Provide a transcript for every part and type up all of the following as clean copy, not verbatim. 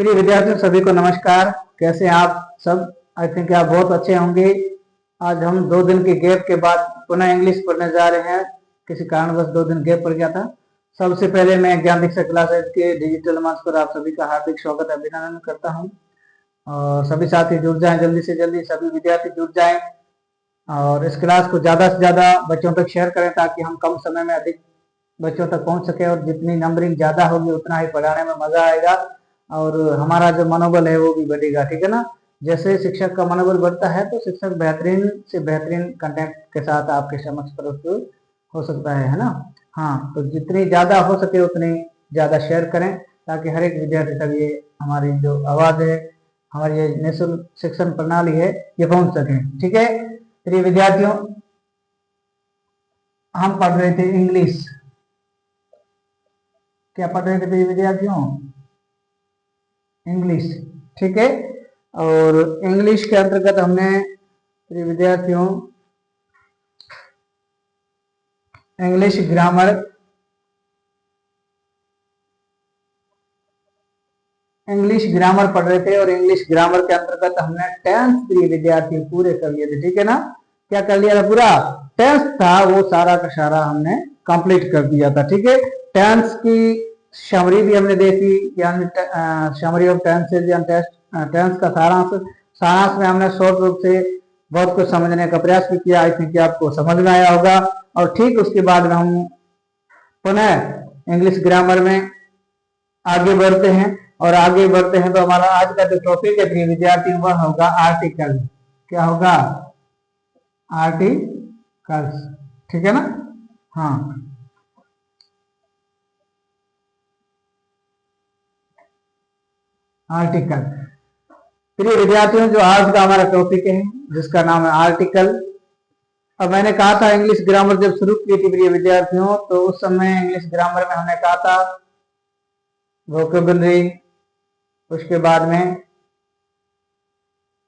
प्रिय विद्यार्थियों सभी को नमस्कार। कैसे हैं आप सब? आई थिंक आप बहुत अच्छे होंगे। आज हम 2 दिन के गैप के बाद पुनः इंग्लिश पढ़ने जा रहे हैं। किसी कारणवश 2 दिन गैप पड़ गया था। सबसे पहले मैं ज्ञान दीक्षा क्लासेज के डिजिटल मंच पर आप सभी का हार्दिक स्वागत अभिनंदन करता हूं। और सभी साथी जुड़ जाएं, जल्दी से जल्दी सभी विद्यार्थी जुड़ जाएं और इस क्लास को ज़्यादा से ज़्यादा बच्चों तक शेयर करें ताकि हम कम समय में अधिक बच्चों तक पहुंच सके और जितनी नंबरिंग ज़्यादा होगी उतना ही पढ़ाने में मज़ा आएगा और हमारा जो मनोबल है वो भी बढ़ेगा। ठीक है ना? जैसे शिक्षक का मनोबल बढ़ता है तो शिक्षक बेहतरीन से बेहतरीन कंटेंट के साथ आपके समक्ष प्रस्तुत हो सकता है ना? हाँ, तो जितनी ज़्यादा हो सके उतनी ज़्यादा शेयर करें ताकि हर एक विद्यार्थी तक ये हमारी जो आवाज़ है, हमारी ये निःशुल्क शिक्षण प्रणाली है, ये पहुंच सके। ठीक है प्रिय विद्यार्थियों, हम पढ़ रहे थे इंग्लिश। क्या पढ़ रहे थे प्रिय विद्यार्थियों? इंग्लिश। ठीक है, और इंग्लिश के अंतर्गत हमने प्रिय विद्यार्थियों इंग्लिश ग्रामर पढ़ रहे थे और इंग्लिश ग्रामर के अंतर्गत हमने टेंस प्रिय विद्यार्थियों पूरे कर लिए थे। ठीक है ना? क्या कर लिया था? पूरा टेंस था वो सारा का सारा हमने कंप्लीट कर दिया था। ठीक है, टेंस की समरी भी हमने देखी, यानी समरी ऑफ टेंसेज या टेंस का सारांश में हमने शॉर्ट रूप से बहुत कुछ समझने का प्रयास भी किया। आई थिंक आपको समझ में आया होगा। और ठीक उसके बाद में हम पुनः इंग्लिश ग्रामर में आगे बढ़ते हैं और आगे बढ़ते हैं तो हमारा आज का जो टॉपिक है प्रिय विद्यार्थी वह होगा आर्टिकल। क्या होगा? आर्टिकल्स। ठीक है ना? हाँ, आर्टिकल। प्रिय विद्यार्थियों, जो आज का हमारा टॉपिक है जिसका नाम है आर्टिकल। अब मैंने कहा था इंग्लिश ग्रामर जब शुरू की थी प्रिय विद्यार्थियों तो उस समय इंग्लिश ग्रामर में हमने कहा था वोकेबुलरी, उसके बाद में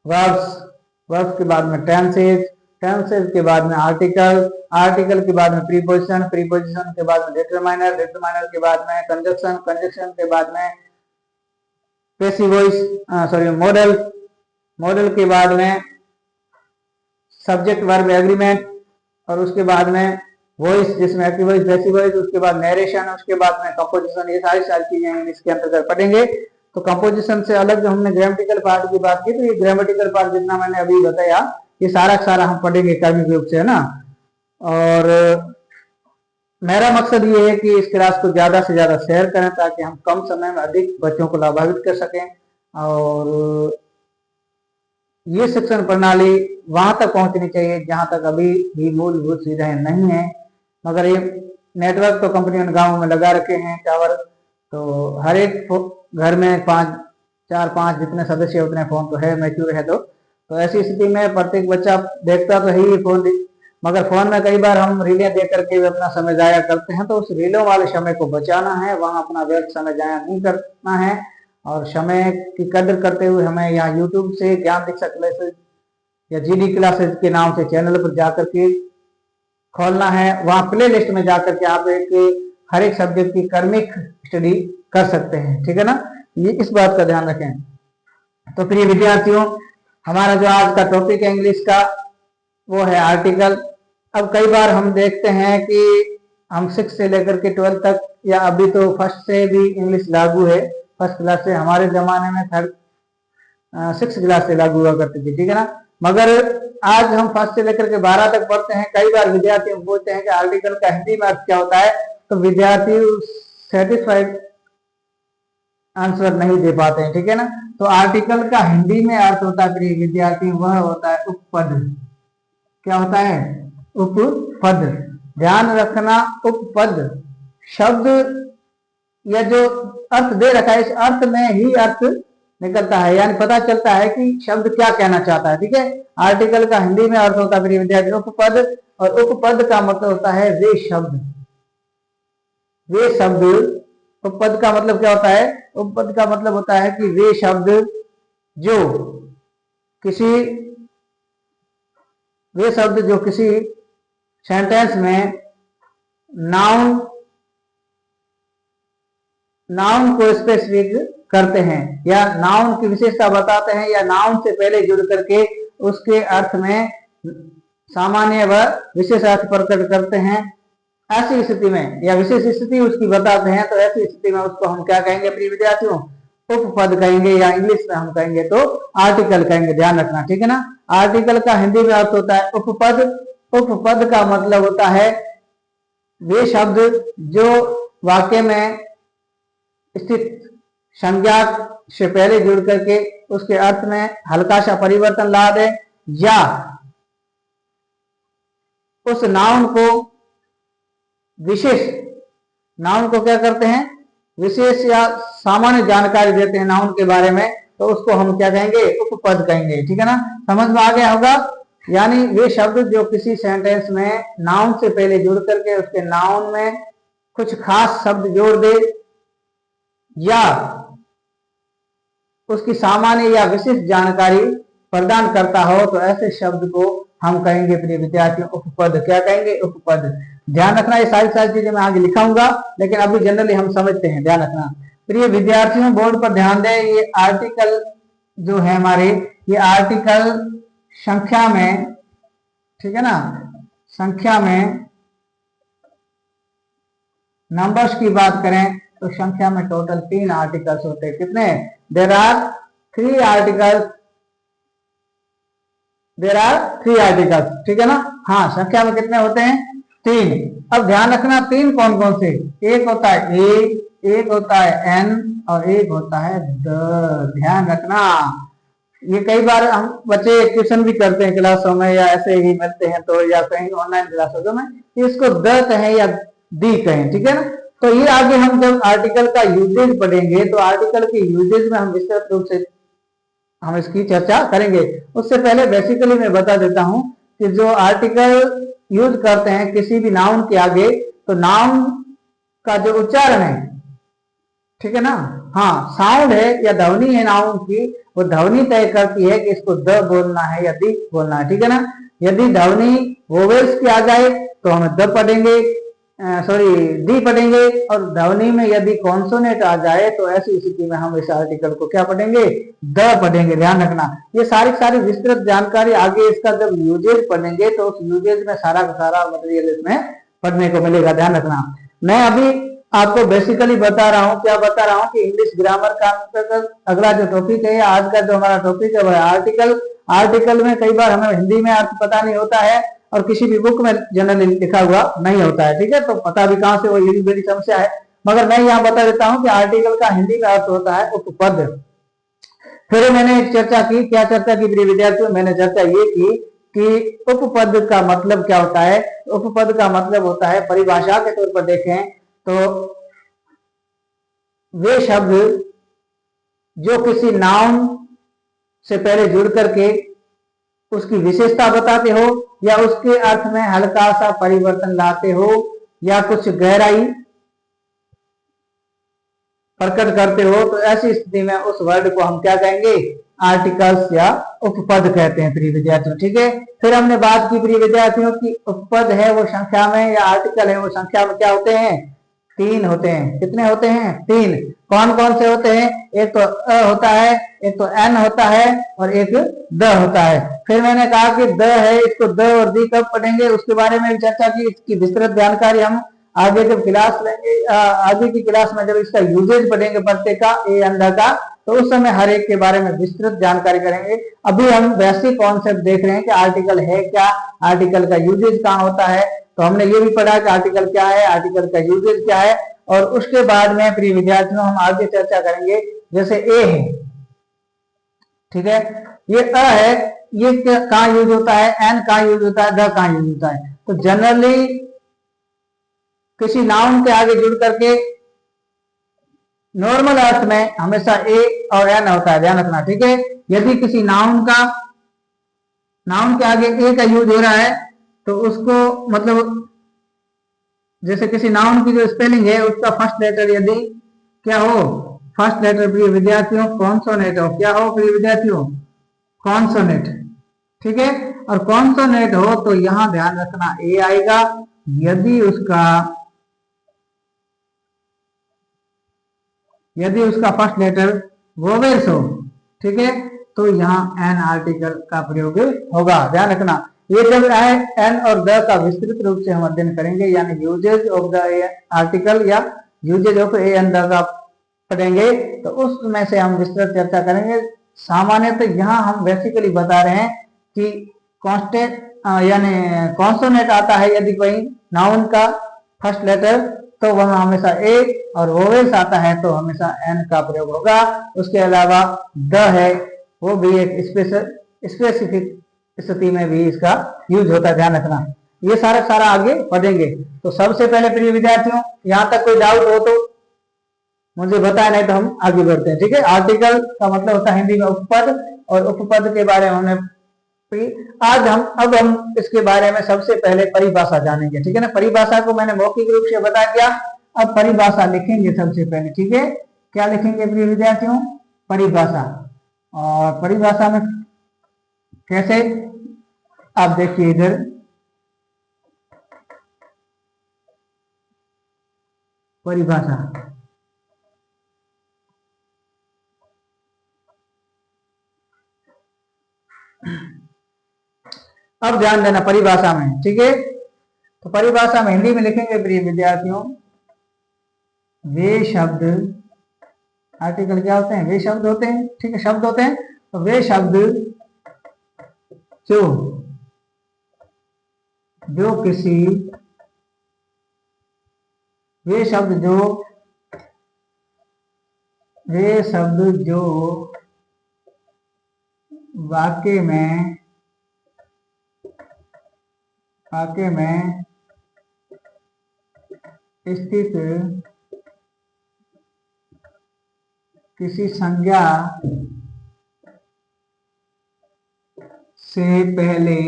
वर्ब्स के बाद में टेंसेज के बाद में आर्टिकल के बाद में प्रीपोजिशन के बाद में डिटरमाइनर के बाद में कंजक्शन के बाद में पैसिव वॉइस मॉडल के बाद में सब्जेक्ट वर्ब एग्रीमेंट और उसके बाद में वॉइस जिसमें एक्टिव वॉइस पैसिव वॉइस, उसके बाद नरेशन, उसके बाद में कंपोजिशन। ये सारी चीजें हम इसके अंतर्गत पढ़ेंगे। तो कंपोजिशन से अलग जो हमने ग्रामेटिकल पार्ट की बात की तो ये ग्रामेटिकल पार्ट जितना मैंने अभी बताया ये सारा हम पढ़ेंगे क्रमिक रूप से, है ना? और मेरा मकसद ये है कि इस क्लास को ज्यादा से ज्यादा शेयर करें ताकि हम कम समय में अधिक बच्चों को लाभान्वित कर सकें और ये शिक्षण प्रणाली वहां तक पहुंचनी चाहिए जहां तक अभी भी मूलभूत सुविधाएं नहीं है। मगर ये नेटवर्क तो कंपनियों ने गाँव में लगा रखे हैं टावर, तो हर एक घर में 4-5 जितने सदस्य उतने फोन तो है, मैच्योर है। तो ऐसी स्थिति में प्रत्येक बच्चा देखता तो है ही फोन, मगर फोन में कई बार हम रीलें देख करके भी अपना समय जाया करते हैं। तो उस रीलों वाले समय को बचाना है, वहां अपना व्यर्थ समय जाया नहीं करना है और समय की कदर करते हुए हमें यहाँ यूट्यूब से ज्ञान दीक्षा क्लासेज या जीडी क्लासेज के नाम से चैनल पर जाकर के खोलना है। वहां प्ले लिस्ट में जाकर के आप हर एक सब्जेक्ट की क्रमिक स्टडी कर सकते हैं। ठीक है ना? ये इस बात का ध्यान रखें। तो प्रिय विद्यार्थियों, हमारा जो आज का टॉपिक है इंग्लिश का वो है आर्टिकल। अब कई बार हम देखते हैं कि हम 6 से लेकर के 12 तक या अभी तो फर्स्ट से भी इंग्लिश लागू है, फर्स्ट क्लास से, हमारे जमाने में 6 क्लास से लागू हुआ करती थी। ठीक है ना? मगर आज हम फर्स्ट से लेकर के 12 तक पढ़ते हैं। कई बार विद्यार्थी पूछते हैं कि आर्टिकल का हिंदी में अर्थ क्या होता है, तो विद्यार्थी सेटिस्फाइड आंसर नहीं दे पाते हैं। ठीक है ना? तो आर्टिकल का हिंदी में अर्थ होता है विद्यार्थी, वह होता है उपपद। क्या होता है? उपपद। ध्यान रखना, उपपद शब्द या जो अर्थ दे रखा है इस अर्थ में ही अर्थ निकलता है, यानी पता चलता है कि शब्द क्या कहना चाहता है। ठीक है? आर्टिकल का हिंदी में अर्थ होता है विद्यार्थी उपपद, और उपपद का मतलब होता है वे शब्द। उपपद का मतलब क्या होता है? उपपद का मतलब होता है कि वे शब्द जो किसी सेंटेंस में नाउन को स्पेसिफिक करते हैं या नाउन की विशेषता बताते हैं या नाउन से पहले जुड़ करके उसके अर्थ में सामान्य व विशेष अर्थ प्रकट करते हैं, ऐसी स्थिति में या विशेष स्थिति उसकी बताते हैं, तो ऐसी स्थिति में उसको हम क्या कहेंगे प्रिय विद्यार्थियों? उपपद कहेंगे, या इंग्लिश में हम कहेंगे तो आर्टिकल कहेंगे। ध्यान रखना, ठीक है ना। आर्टिकल का हिंदी में अर्थ होता है उपपद। उपपद का मतलब होता है वे शब्द जो वाक्य में स्थित संज्ञा से पहले जुड़ करके उसके अर्थ में हल्का सा परिवर्तन ला दे, या उस नाउन को विशेष, नाउन को क्या करते हैं? विशेष या सामान्य जानकारी देते हैं नाउन के बारे में, तो उसको हम क्या कहेंगे? उपपद कहेंगे। ठीक है ना, समझ में आ गया होगा। यानी वे शब्द जो किसी सेंटेंस में नाउन से पहले जुड़ करके उसके नाउन में कुछ खास शब्द जोड़ दे या उसकी सामान्य या विशिष्ट जानकारी प्रदान करता हो, तो ऐसे शब्द को हम कहेंगे प्रिय विद्यार्थियों उपपद। क्या कहेंगे? उपपद। ध्यान रखना, ये सारी चीजें मैं आगे लिखाऊंगा, लेकिन अभी जनरली हम समझते हैं। ध्यान रखना प्रिय विद्यार्थियों, बोर्ड पर ध्यान दें। ये आर्टिकल जो है हमारे, ये आर्टिकल संख्या में, ठीक है ना, संख्या में नंबर्स की बात करें तो संख्या में टोटल 3 आर्टिकल्स होते हैं। कितने? There are 3 articles, there are 3 articles. ठीक है ना, हाँ, संख्या में कितने होते हैं? 3। अब ध्यान रखना 3 कौन कौन से? एक होता है ए, एक होता है एन और एक होता है द। ध्यान रखना, ये कई बार हम बच्चे क्वेश्चन भी करते हैं क्लासों में या ऐसे ही मिलते हैं तो, या कहीं ऑनलाइन क्लासों में, इसको द कहें या दी कहें। ठीक है ना, तो ये आगे हम जब आर्टिकल का यूजेज पढ़ेंगे तो आर्टिकल के यूजेज में हम विस्तृत रूप से हम इसकी चर्चा करेंगे। उससे पहले बेसिकली मैं बता देता हूं कि जो आर्टिकल यूज करते हैं किसी भी नाउन के आगे, तो नाउन का जो उच्चारण है, ठीक है ना, हाँ, साउंड है या ध्वनि है नाउन की, वो ध्वनि तय करती है कि इसको द बोलना है या दी बोलना है। ठीक है ना, यदि ध्वनि वोवेल्स की आ जाए तो हम द पढ़ेंगे, दी पढ़ेंगे, और ध्वनि में यदि कॉन्सोनेंट आ जाए तो ऐसी स्थिति में हम इस आर्टिकल को क्या पढ़ेंगे? द पढ़ेंगे। ध्यान रखना, ये सारी विस्तृत जानकारी आगे इसका जब यूजेज पढ़ेंगे तो उस यूजेज में सारा का सारा मटेरियल इसमें पढ़ने को मिलेगा। ध्यान रखना, मैं अभी आपको बेसिकली बता रहा हूँ, क्या बता रहा हूँ कि इंग्लिश ग्रामर का अगला जो टॉपिक है, आज का जो हमारा टॉपिक है वह आर्टिकल। आर्टिकल में कई बार हमें हिंदी में अर्थ पता नहीं होता है और किसी भी बुक में जनरली लिखा हुआ नहीं होता है। ठीक है, तो पता भी कहां से, वो ये भी बड़ी समस्या है। मगर मैं यहाँ बता देता हूँ कि आर्टिकल का हिंदी में अर्थ होता है उपपद। फिर मैंने एक चर्चा की, क्या चर्चा की प्रिय विद्यार्थियों? मैंने चर्चा ये की कि उपपद का मतलब क्या होता है। उपपद का मतलब होता है, परिभाषा के तौर पर देखें तो वे शब्द जो किसी नाउन से पहले जुड़ करके उसकी विशेषता बताते हो या उसके अर्थ में हल्का सा परिवर्तन लाते हो या कुछ गहराई प्रकट करते हो, तो ऐसी स्थिति में उस वर्ड को हम क्या कहेंगे? आर्टिकल्स या उपपद कहते हैं प्रिय विद्यार्थियों। ठीक है, फिर हमने बात की प्रिय विद्यार्थियों की उपपद है वो संख्या में, या आर्टिकल है वो संख्या में क्या होते हैं? 3 होते हैं। कितने होते हैं? 3। कौन कौन से होते हैं? एक तो अ होता है, एक तो एन होता है और एक द होता है। फिर मैंने कहा कि द है, इसको द और दी कब पढ़ेंगे उसके बारे में भी चर्चा की। इसकी विस्तृत जानकारी हम आगे जब क्लास लेंगे, आगे की क्लास में जब इसका यूजेज पढ़ेंगे प्रत्येक का, ए एन द का, तो उस समय हर एक के बारे में विस्तृत जानकारी करेंगे। अभी हम बेसिक कॉन्सेप्ट देख रहे हैं कि आर्टिकल है क्या, आर्टिकल का यूजेज कहाँ होता है। तो हमने ये भी पढ़ा कि आर्टिकल क्या है, आर्टिकल का यूजेज क्या है, और उसके बाद में प्रिय विद्यार्थियों हम आगे चर्चा करेंगे। जैसे ए है, ठीक है, ये अ है, ये कहाँ यूज होता है, एन कहाँ यूज होता है, द कहाँ यूज होता है। तो जनरली किसी नाउन के आगे जुड़ करके नॉर्मल अर्थ में हमेशा ए और एन होता है। ध्यान रखना, ठीक है। यदि किसी नाउन के आगे ए का यूज हो रहा है तो उसको मतलब जैसे किसी नाउन की जो स्पेलिंग है उसका फर्स्ट लेटर यदि क्या हो, फर्स्ट लेटर प्रिय विद्यार्थियों कॉन्सोनेंट हो, क्या हो प्रिय विद्यार्थियों? कॉन्सोनेंट। ठीक है, और कॉन्सोनेंट हो तो यहां ध्यान रखना ए आएगा। यदि उसका यदि उसका फर्स्ट लेटर वोवेल्स हो, ठीक है, तो यहाँ एन आर्टिकल का प्रयोग होगा। ध्यान रखना, ये जब एन और द का विस्तृत रूप से हम अध्ययन करेंगे, यानी यूजेज ऑफ द आर्टिकल या usages of a an the का पढ़ेंगे, तो उसमें से हम विस्तृत चर्चा करेंगे। सामान्यतः यहाँ हम बेसिकली बता रहे हैं कि कॉन्स्टेंट यानी कॉन्सोनेंट आता है यदि कोई नाउन का फर्स्ट लेटर, तो वह हमेशा ए, और वोवेल्स आता है तो हमेशा एन का प्रयोग होगा। उसके अलावा द है, वो भी एक स्पेसिफिक स्थिति में भी इसका यूज होता है। ध्यान रखना, ये सारा आगे पढ़ेंगे। तो सबसे पहले प्रिय विद्यार्थियों, यहाँ तक कोई डाउट हो तो मुझे बताया, नहीं तो हम आगे बढ़ते हैं। ठीक है, आर्टिकल का मतलब होता है हिंदी में उपपद, और उपपद के बारे में हमने अब हम इसके बारे में सबसे पहले परिभाषा जानेंगे। ठीक है ना, परिभाषा को मैंने मौखिक रूप से बता दिया, अब परिभाषा लिखेंगे सबसे पहले। ठीक है, क्या लिखेंगे प्रिय विद्यार्थियों? परिभाषा। और परिभाषा में कैसे, आप देखिए इधर, परिभाषा। अब ध्यान देना परिभाषा में, ठीक है, तो परिभाषा में हिंदी में लिखेंगे प्रिय विद्यार्थियों, वे शब्द, आर्टिकल क्या होते हैं? वे शब्द होते हैं। ठीक है, शब्द होते हैं, तो वे शब्द जो किसी, वे शब्द जो वाक्य में स्थित किसी संज्ञा से पहले,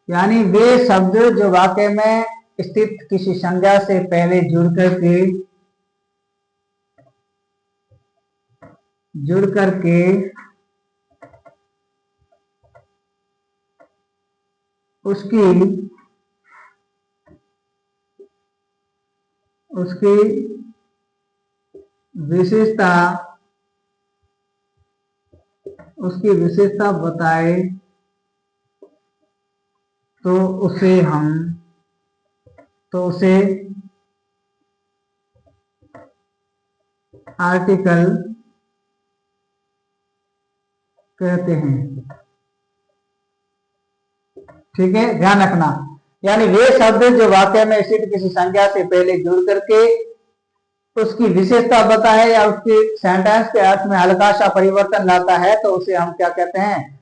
यानी वे शब्द जो वाक्य में स्थित किसी संज्ञा से पहले जुड़ करके उसकी विशेषता बताए, तो उसे आर्टिकल कहते हैं। ठीक है, ध्यान रखना, यानी वे शब्द जो वाक्य में स्थित किसी संज्ञा से पहले जुड़ करके उसकी विशेषता बताए या उसके सेंटेंस के अर्थ में हल्का सा परिवर्तन लाता है, तो उसे हम क्या कहते हैं?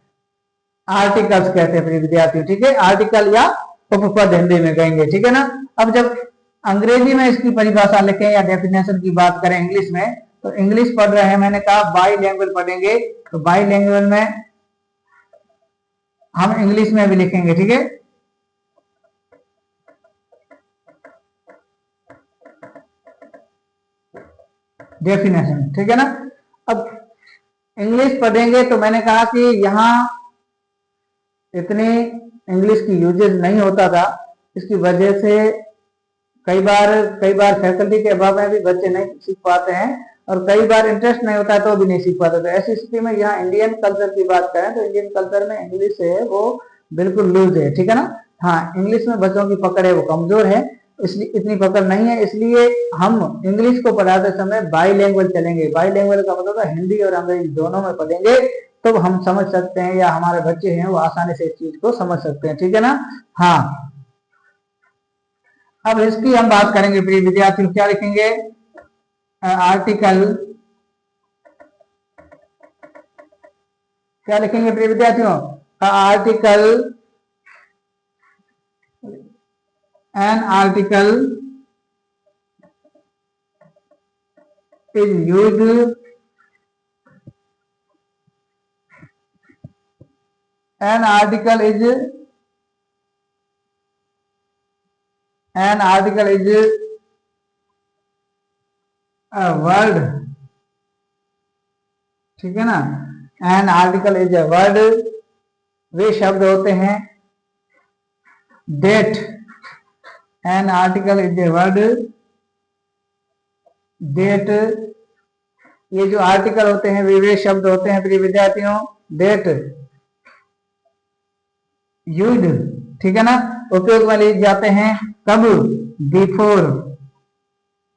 आर्टिकल्स कहते हैं विद्यार्थियों। ठीक है, आर्टिकल या उपपद हिंदी में कहेंगे। ठीक है ना, अब जब अंग्रेजी में इसकी परिभाषा लिखें या डेफिनेशन की बात करें इंग्लिश में, तो इंग्लिश पढ़ रहे हैं, मैंने कहा बाई लैंग्वेज पढ़ेंगे, तो बाई लैंग्वेज में हम इंग्लिश में भी लिखेंगे। ठीक है, डेफिनेशन। ठीक है ना, अब इंग्लिश पढ़ेंगे तो मैंने कहा कि यहाँ इतनी इंग्लिश की यूजेज नहीं होता था, इसकी वजह से कई बार फैकल्टी के अभाव में भी बच्चे नहीं सीख पाते हैं, और कई बार इंटरेस्ट नहीं होता है तो भी नहीं सीख पाते। तो ऐसी स्थिति में यहाँ इंडियन कल्चर की बात करें तो इंडियन कल्चर में इंग्लिश है वो बिल्कुल लूज है। ठीक है ना, हाँ, इंग्लिश में बच्चों की पकड़ है वो कमजोर है, इसलिए इतनी पकड़ नहीं है, इसलिए हम इंग्लिश को पढ़ाते समय बाई लैंग्वेज चलेंगे। बाई लैंग्वेज का मतलब है हिंदी और अंग्रेजी दोनों में पढ़ेंगे, तो हम समझ सकते हैं, या हमारे बच्चे हैं वो आसानी से इस चीज को समझ सकते हैं। ठीक है ना, हाँ, अब इसकी हम बात करेंगे प्रिय विद्यार्थियों, क्या लिखेंगे? आर्टिकल, क्या लिखेंगे प्रिय विद्यार्थियों? Article, an article is used, an article is a word। ठीक है ना, an article is a word, वे शब्द होते हैं that, an article is a word that, ये जो आर्टिकल होते हैं वे शब्द होते हैं प्रिय विद्यार्थियों डेट यूज्ड, ठीक है ना, उपयोग में लिए जाते हैं कब, बिफोर,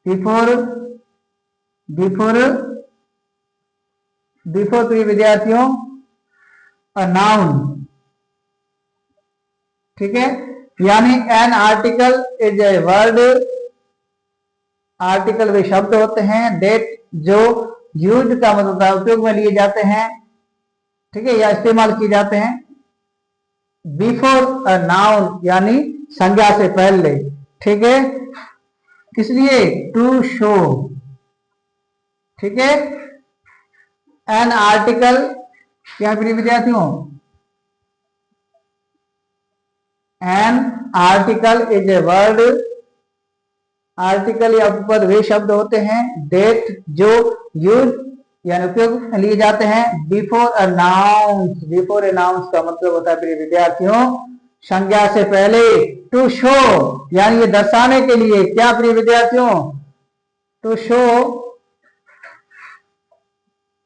बिफोर, बिफोर, बिफोर प्रिय विद्यार्थियों अ नाउन, ठीक है, यानी an article is a word, article वे शब्द होते हैं डेट जो यूज का मतलब है उपयोग में लिए जाते हैं, ठीक है, या इस्तेमाल किए जाते हैं बिफोर अ नाउन यानी संज्ञा से पहले, ठीक है, इसलिए टू शो, ठीक है, एन आर्टिकल क्या प्रिय विद्यार्थियों, N article is a word, article या उपपद वे शब्द होते हैं डेट जो यूज यानी उपयोग में लिए जाते हैं before a noun, before a noun का मतलब होता है प्रिय विद्यार्थियों संज्ञा से पहले, टू शो यानी ये दर्शाने के लिए, क्या प्रिय विद्यार्थियों, to show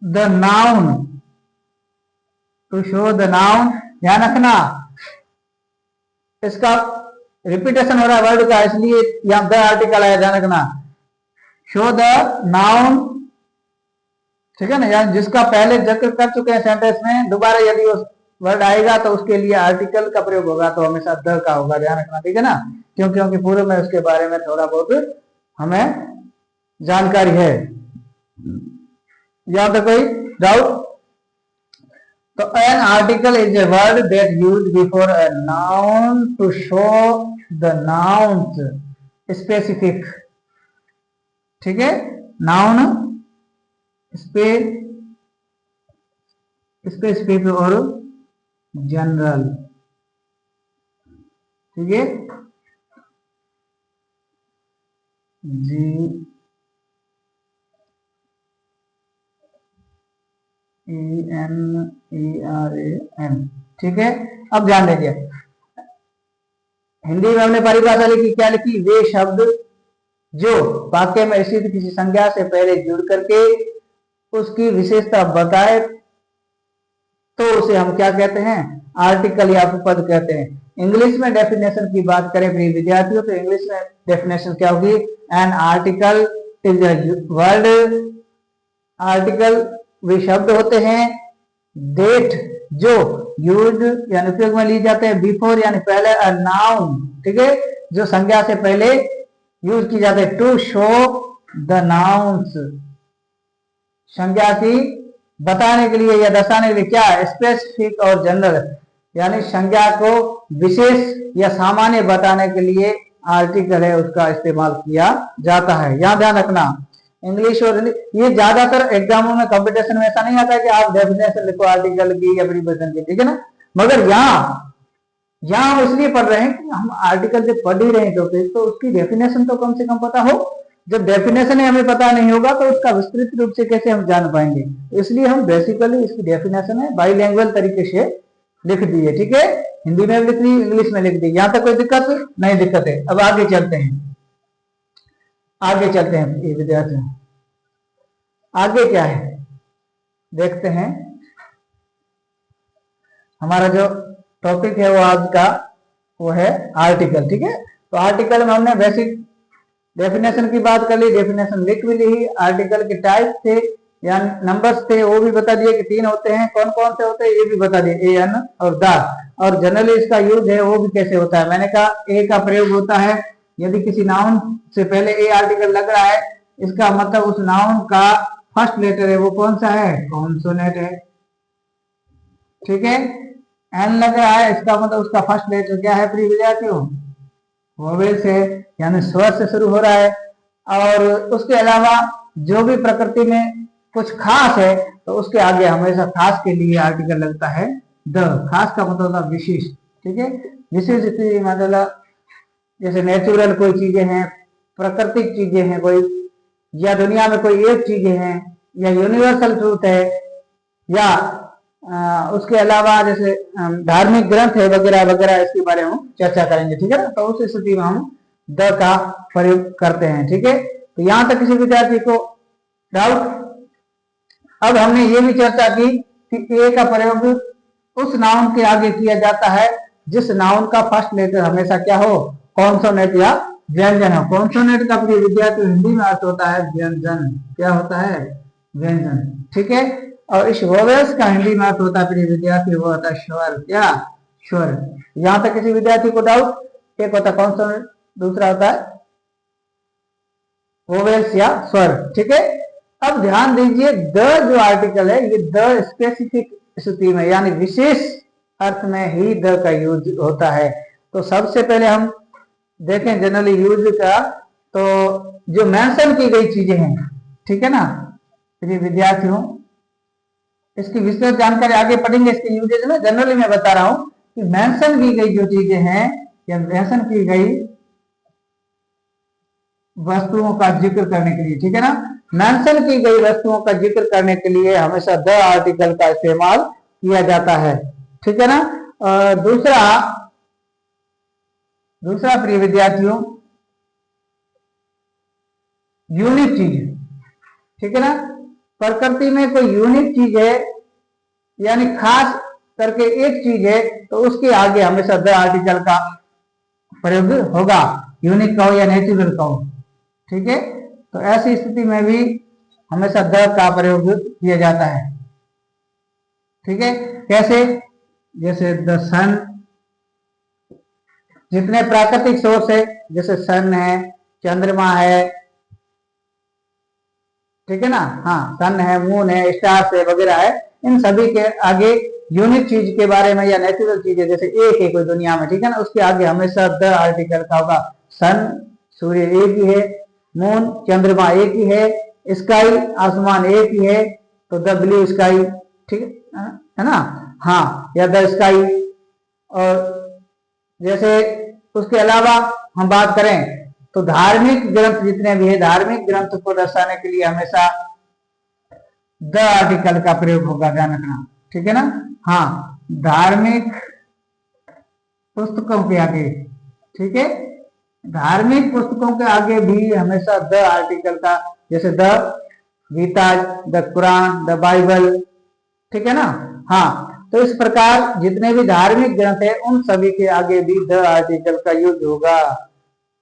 the noun, to show the noun, ध्यान रखना इसका रिपीटेशन हो रहा है वर्ड का इसलिए यहां द आर्टिकल आया, ध्यान रखना, शो द नाउन, ठीक है ना, यानी जिसका पहले जिक्र कर चुके हैं सेंटेंस में, दोबारा यदि उस वर्ड आएगा तो उसके लिए आर्टिकल का प्रयोग होगा तो हमेशा द का होगा, ध्यान रखना, ठीक है ना, क्योंकि पूर्व में उसके बारे में थोड़ा बहुत हमें जानकारी है, या तो कोई डाउट, तो an article is a word that used before a noun to show the nouns specific, ठीक है, नाउन स्पेसिफिक और जनरल, ठीक है, GENERAL, ठीक है, अब ध्यान दीजिए हिंदी में हमने परिभाषा लिखी, क्या लिखी, वे शब्द जो वाक्य में स्थित किसी संज्ञा से पहले जुड़ करके उसकी विशेषता बताए तो उसे हम क्या कहते हैं, आर्टिकल या उपपद कहते हैं। इंग्लिश में डेफिनेशन की बात करें प्रिय विद्यार्थियों तो इंग्लिश में डेफिनेशन क्या होगी, an article is a word, article वे शब्द होते हैं डेट जो यूज यानी उपयोग में लिए जाते हैं बिफोर यानी पहले, अ नाउन, ठीक है, जो संज्ञा से पहले यूज की जाते हैं, टू शो द नाउन्स संज्ञा की बताने के लिए या दर्शाने के लिए, क्या स्पेसिफिक और जनरल यानी संज्ञा को विशेष या सामान्य बताने के लिए आर्टिकल है उसका इस्तेमाल किया जाता है, यहां ध्यान रखना। इंग्लिश और ये ज्यादातर एग्जामों में कंपटीशन में ऐसा नहीं आता है कि आप डेफिनेशन लिखो आर्टिकल की या प्रीपोजिशन की, ठीक है ना, मगर यहाँ हम इसलिए पढ़ रहे हैं कि हम आर्टिकल जब पढ़ ही रहे हैं तो उसकी डेफिनेशन तो कम से कम पता हो, जब डेफिनेशन ही हमें पता नहीं होगा तो उसका विस्तृत रूप से कैसे हम जान पाएंगे, इसलिए हम बेसिकली इसकी डेफिनेशन है बाइलैंग्वेज तरीके से लिख दिए, ठीक है, हिंदी में लिख दी इंग्लिश में लिख दी, यहाँ तक कोई दिक्कत नहीं, दिक्कत है। अब आगे चलते हैं, आगे चलते हैं ये विद्यार्थियों, आगे क्या है देखते हैं, हमारा जो टॉपिक है वो आज का वो है आर्टिकल, ठीक है, तो आर्टिकल में हमने बेसिक डेफिनेशन की बात कर ली, डेफिनेशन लिख भी ली, आर्टिकल के टाइप थे या नंबर्स थे वो भी बता दिए कि 3 होते हैं, कौन कौन से होते हैं ये भी बता दिए, ए एन और द, और जनरली इसका यूज है वो भी कैसे होता है, मैंने कहा ए का प्रयोग होता है यदि किसी नाउन से पहले ए आर्टिकल लग रहा है, इसका मतलब उस नाउन का फर्स्ट लेटर है वो कौन सा है, कॉन्सोनेंट है, ठीक है, एन लग रहा है इसका मतलब उसका फर्स्ट लेटर क्या है प्रिय विद्यार्थियों, वोवेल से यानी स्वर से शुरू हो रहा है, और उसके अलावा जो भी प्रकृति में कुछ खास है तो उसके आगे हमेशा खास के लिए आर्टिकल लगता है द, खास का मतलब होता है विशेष, ठीक है, विशेष मतलब जैसे नेचुरल कोई चीजें हैं, प्राकृतिक चीजें हैं कोई, या दुनिया में कोई एक चीजें हैं, या यूनिवर्सल ट्रूथ है, या उसके अलावा जैसे धार्मिक ग्रंथ है वगैरह वगैरह, इसके बारे में हम चर्चा करेंगे, ठीक है ना, तो उस स्थिति में हम द का प्रयोग करते हैं, ठीक है, तो यहां तक किसी विद्यार्थी को डाउट? अब हमने ये भी चर्चा की कि ए का प्रयोग उस नाउन के आगे किया जाता है जिस नाउन का फर्स्ट लेटर हमेशा क्या हो, कॉन्सोनेंट या व्यंजन हो। कॉन्सोनेंट का प्रिय विद्यार्थी हिंदी में अर्थ होता है व्यंजन। क्या होता है? व्यंजन। ठीक है। और इस वोवेल्स का हिंदी में अर्थ होता है प्रिय विद्यार्थी, वो होता है स्वर। क्या? स्वर। यहां तक किसी विद्यार्थी को डाउट? एक होता है कॉन्सोनेंट, दूसरा होता है वोवेल्स या स्वर। ठीक है। अब ध्यान दीजिए, द जो आर्टिकल है ये द स्पेसिफिक स्थिति में यानी विशेष अर्थ में ही द का यूज होता है। तो सबसे पहले हम देखें जनरली यूज का, तो जो मेंशन की गई चीजें हैं, ठीक है ना प्रिय विद्यार्थियों, इसकी विस्तृत जानकारी आगे पढ़ेंगे इसके यूजेज में। जनरली मैं बता रहा हूं कि मेंशन की गई जो चीजें हैं या मेंशन की गई वस्तुओं का जिक्र करने के लिए, ठीक है ना, मेंशन की गई वस्तुओं का जिक्र करने के लिए हमेशा द आर्टिकल का इस्तेमाल किया जाता है। ठीक है ना। दूसरा प्रिय विद्यार्थियों, यूनिक चीज, ठीक है ना, प्रकृति में कोई यूनिक चीज है यानी खास करके एक चीज है तो उसके आगे हमेशा द आर्टिकल का प्रयोग होगा, यूनिक कहो या नेचुरल कहो। ठीक है। तो ऐसी स्थिति में भी हमेशा द का प्रयोग किया जाता है। ठीक है। कैसे? जैसे द सन, जितने प्राकृतिक सोर्स है जैसे सन है, चंद्रमा है, ठीक है ना, हाँ सन है, मून है, स्टार्स है वगैरह है, इन सभी के आगे यूनिक चीज के बारे में या नेचुरल चीज है जैसे एक है कोई दुनिया में, ठीक है ना, उसके आगे हमेशा द आर्टिकल का होगा। सन सूर्य एक ही है, मून चंद्रमा एक ही है, स्काई आसमान एक ही है तो द ब्लू स्काई, ठीक है ना, हाँ, या द स्काई। और जैसे उसके अलावा हम बात करें तो धार्मिक ग्रंथ जितने भी है, धार्मिक ग्रंथ को दर्शाने के लिए हमेशा द आर्टिकल का प्रयोग होगा, ध्यान रखना। ठीक है ना। हाँ, धार्मिक पुस्तकों के आगे, ठीक है, धार्मिक पुस्तकों के आगे भी हमेशा द आर्टिकल का, जैसे the Gita, the Quran, the Bible, ठीक है ना। हाँ, तो इस प्रकार जितने भी धार्मिक ग्रंथ है उन सभी के आगे भी द आर्टिकल का यूज होगा,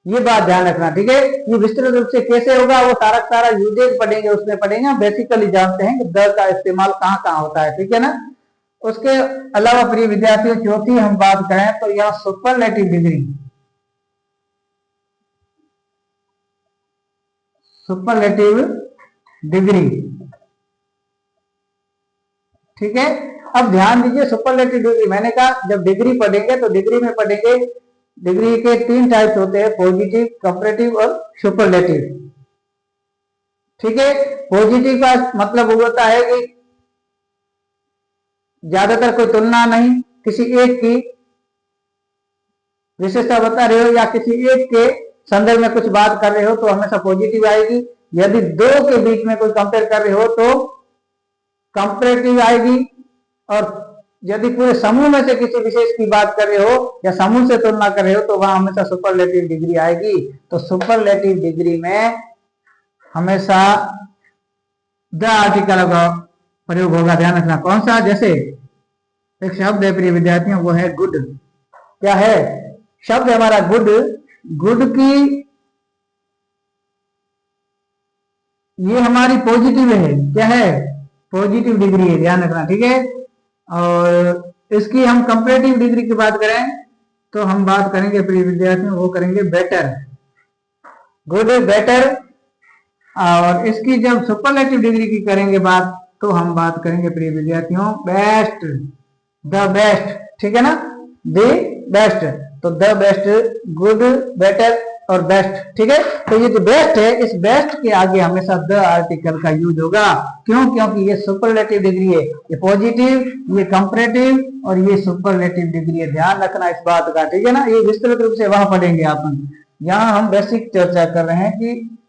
ये बात ध्यान रखना। ठीक है। ये विस्तृत रूप से कैसे होगा वो सारा यूजेज पढ़ेंगे, उसमें पढ़ेंगे। बेसिकली जानते हैं कि द का इस्तेमाल कहाँ कहाँ होता है, ठीक है ना। उसके अलावा प्रिय विद्यार्थियों, चौथी हम बात करें तो यह सुपरलेटिव डिग्री, सुपरलेटिव डिग्री, ठीक है। अब ध्यान दीजिए, सुपरलेटिव डिग्री मैंने कहा जब डिग्री पढ़ेंगे तो डिग्री में पढ़ेंगे, डिग्री के 3 टाइप्स होते हैं, पॉजिटिव, कंपैरेटिव और सुपरलेटिव। ठीक है। पॉजिटिव का मतलब होता है कि ज्यादातर कोई तुलना नहीं, किसी एक की विशेषता बता रहे हो या किसी एक के संदर्भ में कुछ बात कर रहे हो तो हमेशा पॉजिटिव आएगी। यदि दो के बीच में कोई कंपेयर कर रहे हो तो कंपैरेटिव आएगी। और यदि पूरे समूह में से किसी विशेष की बात कर रहे हो या समूह से तुलना कर रहे हो तो वहां हमेशा सुपरलेटिव डिग्री आएगी। तो सुपरलेटिव डिग्री में हमेशा द आर्टिकल का प्रयोग होगा, ध्यान रखना। कौन सा? जैसे एक शब्द है प्रिय विद्यार्थियों, वो है गुड। क्या है? शब्द है हमारा गुड। गुड की ये हमारी पॉजिटिव है, क्या है? पॉजिटिव डिग्री है, ध्यान रखना। ठीक है। और इसकी हम कंपैरेटिव डिग्री की बात करें तो हम बात करेंगे प्रिय विद्यार्थियों, वो करेंगे बेटर, गुड, बेटर। और इसकी जब सुपरलेटिव डिग्री की करेंगे बात तो हम बात करेंगे प्रिय विद्यार्थियों बेस्ट, द बेस्ट, ठीक है ना, द बेस्ट। तो द बेस्ट, गुड, बेटर और बेस्ट, ठीक है। तो ये जो बेस्ट है, इस बेस्ट के आगे हमेशा द आर्टिकल का यूज होगा। क्यों? क्योंकि ये सुपरलेटिव डिग्री है, ये पॉजिटिव, ये कंपैरेटिव और ये सुपरलेटिव डिग्री है, ध्यान रखना इस बात का। ठीक है ना। ये विस्तृत रूप से वहां पढ़ेंगे अपन, यहाँ हम बेसिक चर्चा कर रहे हैं कि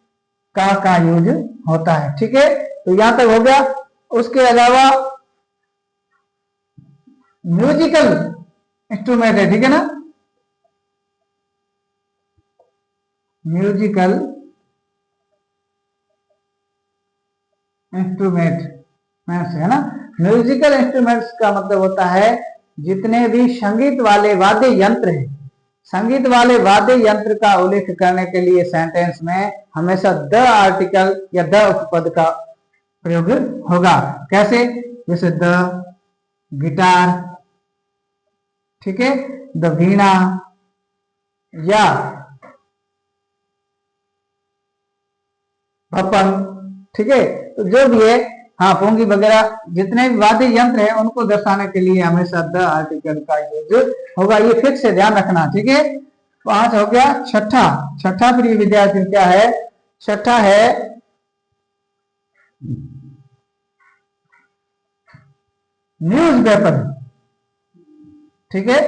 का यूज होता है। ठीक है। तो यहां तक हो गया। उसके अलावा म्यूजिकल इंस्ट्रूमेंट है, ठीक है ना, म्यूजिकल इंस्ट्रूमेंट्स है ना। म्यूजिकल इंस्ट्रूमेंट्स का मतलब होता है जितने भी संगीत वाले वाद्य यंत्र हैं, संगीत वाले वाद्य यंत्र का उल्लेख करने के लिए सेंटेंस में हमेशा द आर्टिकल या द उपपद का प्रयोग होगा। कैसे? जैसे द गिटार, ठीक है, द वीणा, या भपंग, ठीक है। तो जो भी है, हाँ, पोंगी वगैरह जितने भी वाद्य यंत्र है उनको दर्शाने के लिए हमेशा द आर्टिकल का यूज होगा। ये फिक्स से ध्यान रखना, ठीक है। 5 हो गया। छठा प्रिय विद्यार्थी क्या है? छठा है न्यूज़पेपर, ठीक है।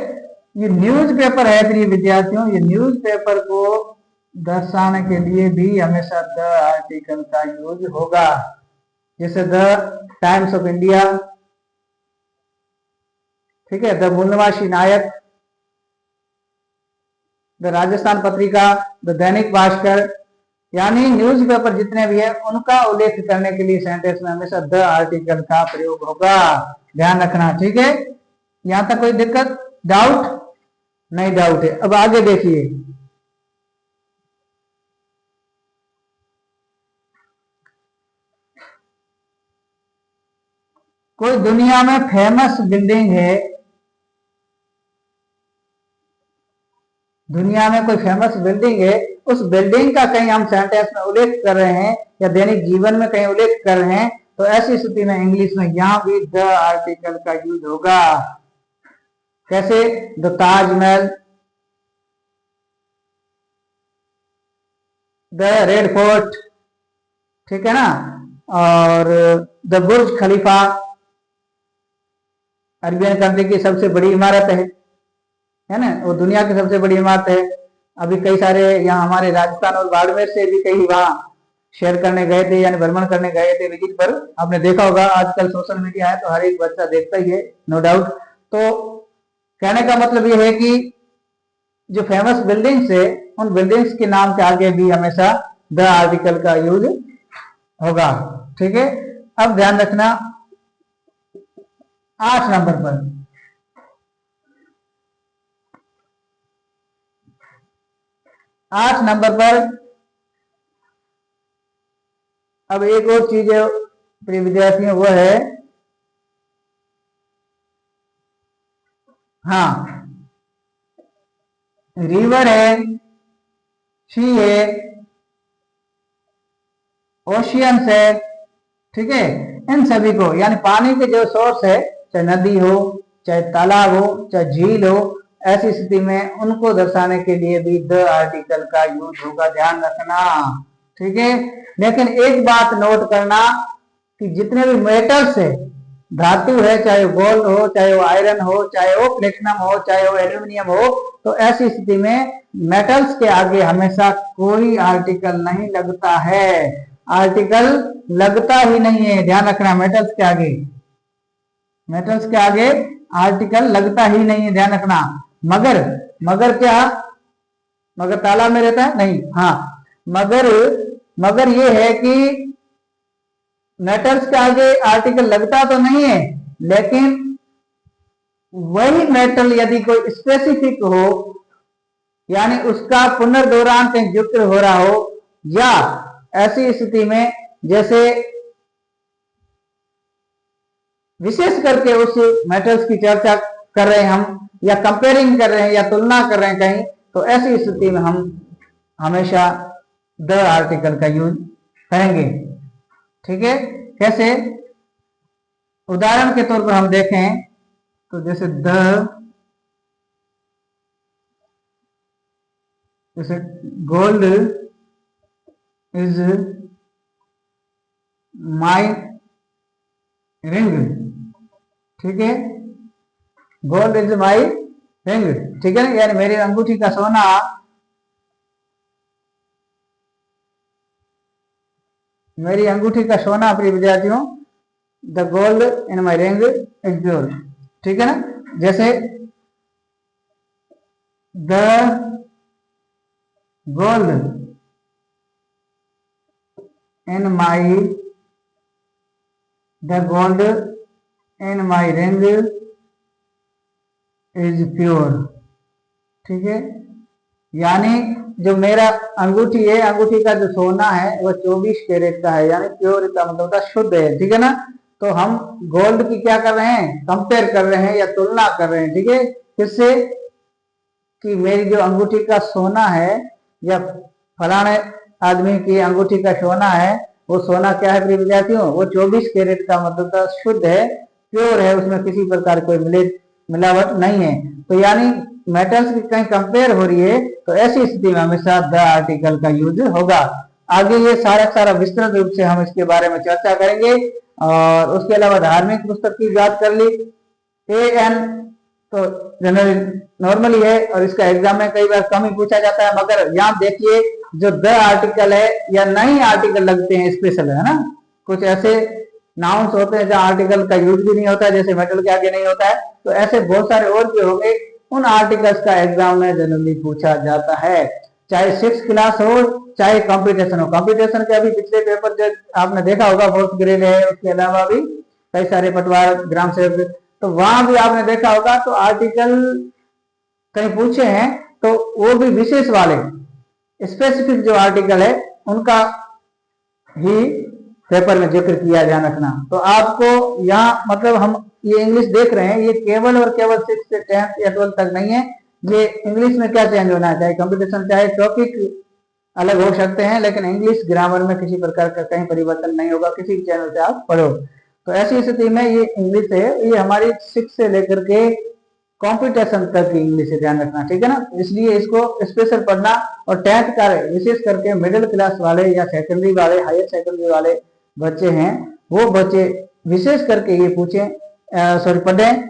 ये न्यूज़पेपर है प्रिय विद्यार्थियों, ये न्यूज़पेपर को दर्शाने के लिए भी हमेशा द आर्टिकल का यूज होगा। जैसे द टाइम्स ऑफ इंडिया, ठीक है, the मूलनिवासी Nayak, the Rajasthan Patrika, the Dainik Bhaskar, यानी न्यूज़पेपर जितने भी है उनका उल्लेख करने के लिए सेंटेंस में हमेशा द आर्टिकल का प्रयोग होगा। ध्यान रखना, ठीक है। यहां तक कोई दिक्कत, डाउट? नहीं डाउट है। अब आगे देखिए, कोई दुनिया में फेमस बिल्डिंग है, दुनिया में कोई फेमस बिल्डिंग है, उस बिल्डिंग का कहीं हम सेंटेंस में उल्लेख कर रहे हैं या दैनिक जीवन में कहीं उल्लेख कर रहे हैं, तो ऐसी स्थिति में इंग्लिश में यहां भी द आर्टिकल का यूज होगा। कैसे? The Taj Mahal, the red fort, ठीक है ना, और the Burj Khalifa Arabian country की सबसे बड़ी इमारत है ना, वो दुनिया की सबसे बड़ी इमारत है। अभी कई सारे यहाँ हमारे राजस्थान और बाड़मेर से भी कई वहां शेयर करने गए थे, यानी भ्रमण करने गए थे विजिट पर। आपने देखा होगा, आजकल सोशल मीडिया है तो हर एक बच्चा देखता ही है, नो डाउट। तो कहने का मतलब ये है कि जो फेमस बिल्डिंग्स है उन बिल्डिंग्स के नाम के आगे भी हमेशा द आर्टिकल का यूज होगा, ठीक है। अब ध्यान रखना 8 नंबर पर, अब एक और चीज है प्रिय विद्यार्थियों, वो है, हाँ, रिवर है, सी है, ओशियंस है, ठीक है। इन सभी को, यानी पानी के जो सोर्स है, चाहे नदी हो, चाहे तालाब हो, चाहे झील हो, ऐसी स्थिति में उनको दर्शाने के लिए भी द आर्टिकल का यूज होगा। ध्यान रखना, ठीक है। लेकिन एक बात नोट करना कि जितने भी मेटल्स है, धातु है, चाहे वो गोल्ड हो, चाहे वो आयरन हो, चाहे वो प्लेटिनम हो, चाहे वो एल्यूमिनियम हो, तो ऐसी स्थिति में मेटल्स के आगे हमेशा कोई आर्टिकल नहीं लगता है, आर्टिकल लगता ही नहीं है। ध्यान रखना, मेटल्स के आगे, मेटल्स के आगे आर्टिकल लगता ही नहीं है, ध्यान रखना। मगर क्या? मगर तालाब में रहता है? नहीं, हाँ, मगर ये है कि मेटल्स के आगे आर्टिकल लगता तो नहीं है, लेकिन वही मेटल यदि कोई स्पेसिफिक हो, यानी उसका पुनर्दोहरान कहीं युक्त हो रहा हो, या ऐसी स्थिति में जैसे विशेष करके उस मेटल्स की चर्चा कर रहे हैं हम, या कंपेयरिंग कर रहे हैं, या तुलना कर रहे हैं कहीं, तो ऐसी स्थिति में हम हमेशा द आर्टिकल का यूज करेंगे, ठीक है। कैसे? उदाहरण के तौर पर हम देखें तो जैसे जैसे गोल्ड इज माई रिंग, ठीक है, गोल्ड इज माई रिंग, ठीक है ना, यानी मेरी अंगूठी का सोना, मेरी अंगूठी का सोना प्रिय विद्यार्थियों, the gold in my ring is gold, ठीक है ना। जैसे the gold in my the gold in my ring is pure. ठीक है, यानी जो मेरा अंगूठी है, अंगूठी का जो सोना है वो 24 कैरेट का है, यानी प्योर का मतलब होता है शुद्ध है। ठीक है ना, तो हम गोल्ड की क्या कर रहे हैं, कंपेयर कर रहे हैं या तुलना कर रहे हैं। ठीक है, किससे, कि मेरी जो अंगूठी का सोना है या फलाने आदमी की अंगूठी का सोना है, वो सोना क्या है प्रिय विद्यार्थियों, वो 24 कैरेट का मतलब शुद्ध है, प्योर है, उसमें किसी प्रकार कोई मिलावट नहीं है। तो यानी मेटल्स की कहीं कंपेयर हो रही है तो ऐसी स्थिति में हमेशा द आर्टिकल का यूज होगा। आगे ये सारा विस्तृत रूप से हम इसके बारे में चर्चा करेंगे। और उसके अलावा धार्मिक पुस्तक की बात कर ली, एन तो जनरली नॉर्मली है और इसका एग्जाम में कई बार कम ही पूछा जाता है, मगर यहाँ देखिए जो द आर्टिकल है या नई आर्टिकल लगते हैं स्पेशल, है ना, कुछ ऐसे नाउन्स होते हैं जहाँ आर्टिकल का यूज भी नहीं होता है, जैसे मेटल के आगे नहीं होता है, तो ऐसे बहुत सारे और भी होंगे, उन आर्टिकल्स का एग्जाम में जनरली पूछा जाता है, चाहे 6th क्लास हो चाहे कंपटीशन हो। कंपटीशन के अभी पिछले पेपर जो आपने देखा होगा, 4th ग्रेड है, उसके अलावा भी कई सारे पटवार, ग्राम सेवक, तो वहां भी आपने देखा होगा तो आर्टिकल कहीं पूछे हैं तो वो भी विशेष वाले स्पेसिफिक जो आर्टिकल है उनका ही पेपर में जिक्र किया, ध्यान रखना। तो आपको यहाँ मतलब हम ये इंग्लिश देख रहे हैं, ये केवल और केवल 6th से 10th या 12th तक नहीं है, ये इंग्लिश में क्या चेंज होना चाहिए, कंपटीशन चाहे टॉपिक अलग हो सकते हैं, लेकिन इंग्लिश ग्रामर में किसी प्रकार का कहीं परिवर्तन नहीं होगा, किसी भी चैनल से आप पढ़ो। तो ऐसी स्थिति में ये इंग्लिश है, ये हमारी 6 से लेकर के कंपटीशन तक की इंग्लिश है, ध्यान रखना। ठीक है ना, इसलिए इसको स्पेशल पढ़ना। और 10th का विशेष करके मिडिल क्लास वाले या सेकेंडरी वाले, हायर सेकेंडरी वाले बच्चे हैं, वो बच्चे विशेष करके ये पूछें, पढ़ें,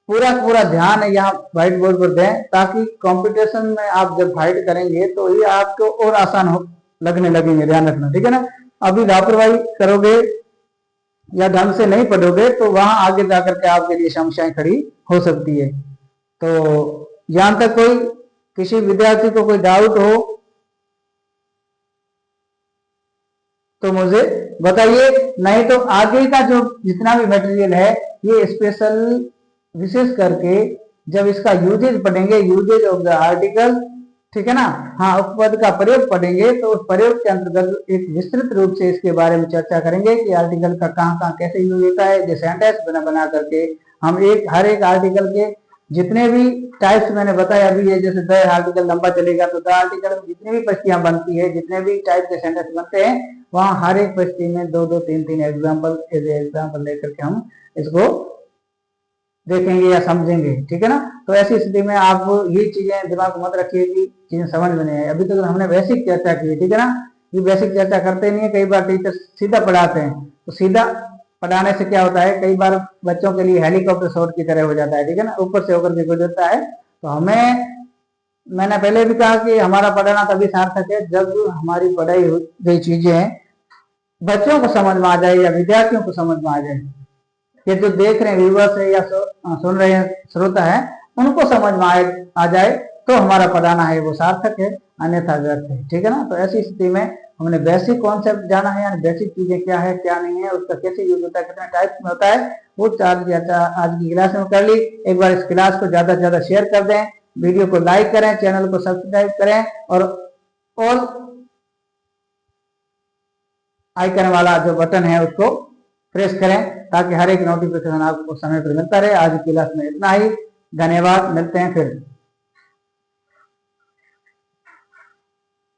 पूरा ध्यान यहाँ व्हाइट बोर्ड पर दें, ताकि कंपटीशन में आप जब फाइट करेंगे तो ये आपको और आसान हो लगने लगेंगे, ध्यान रखना। ठीक है ना, अभी लापरवाही करोगे या ढंग से नहीं पढ़ोगे तो वहां आगे जाकर के आपके लिए समस्याएं खड़ी हो सकती है। तो यहाँ तक कोई किसी विद्यार्थी को कोई डाउट हो तो मुझे बताइए, नहीं तो आगे का जो जितना भी मटेरियल है ये स्पेशल विशेष करके जब इसका यूजेज पढ़ेंगे, यूजेज ऑफ द आर्टिकल, ठीक है ना, हाँ, उपपद का प्रयोग पढ़ेंगे तो उस प्रयोग के अंतर्गत एक विस्तृत रूप से इसके बारे में चर्चा करेंगे कि आर्टिकल का कहाँ कैसे यूज होता है। जो सेंटेंस बना करके हम हर एक आर्टिकल के जितने भी टाइप्स मैंने बताया अभी, ये जैसे द आर्टिकल लंबा चलेगा तो द आर्टिकल में जितनी भी परिस्थितियां बनती है, जितने भी टाइप के सेंटेंस बनते हैं, वहां हर एक परिस्थिति में 2-2, 3-3 एग्जाम्पल लेकर के हम इसको देखेंगे या समझेंगे। ठीक है ना, तो ऐसी स्थिति में आप ये चीजें दिमाग में मत रखिए कि चीजें समझ में नहीं है। अभी तक तो हमने बेसिक चर्चा की, ठीक है ना, ये बेसिक चर्चा करते नहीं है, कई बार टीचर सीधा पढ़ाते हैं, तो सीधा पढ़ाने से क्या होता है, कई बार बच्चों के लिए हेलीकॉप्टर शॉट की तरह हो जाता है। ठीक है ना, ऊपर से होकर के गुजरता है। तो हमें, मैंने पहले भी कहा कि हमारा पढ़ाना तभी सार्थक है जब हमारी पढ़ाई गई चीजें बच्चों को समझ में आ जाए या विद्यार्थियों को समझ में आ जाए, ये जो देख रहे हैं व्यूवर्स है या सुन रहे हैं श्रोता है, उनको समझ में आ जाए तो हमारा पढ़ाना है वो सार्थक है, अन्यथा व्यर्थ है। ठीक है ना, तो ऐसी स्थिति में हमने बेसिक कॉन्सेप्ट जाना है, यानी बेसिक चीजें क्या है क्या नहीं है, उसका कैसे यूज होता है, कितने टाइप में होता है, वो आज की क्लास में कर ली। एक बार इस क्लास को ज्यादा से ज्यादा शेयर कर दें, वीडियो को लाइक करें, चैनल को सब्सक्राइब करें और ऑल आइकन वाला जो बटन है उसको प्रेस करें ताकि हर एक नोटिफिकेशन आपको समय पर मिलता रहे। आज की क्लास में इतना ही, धन्यवाद, मिलते हैं फिर।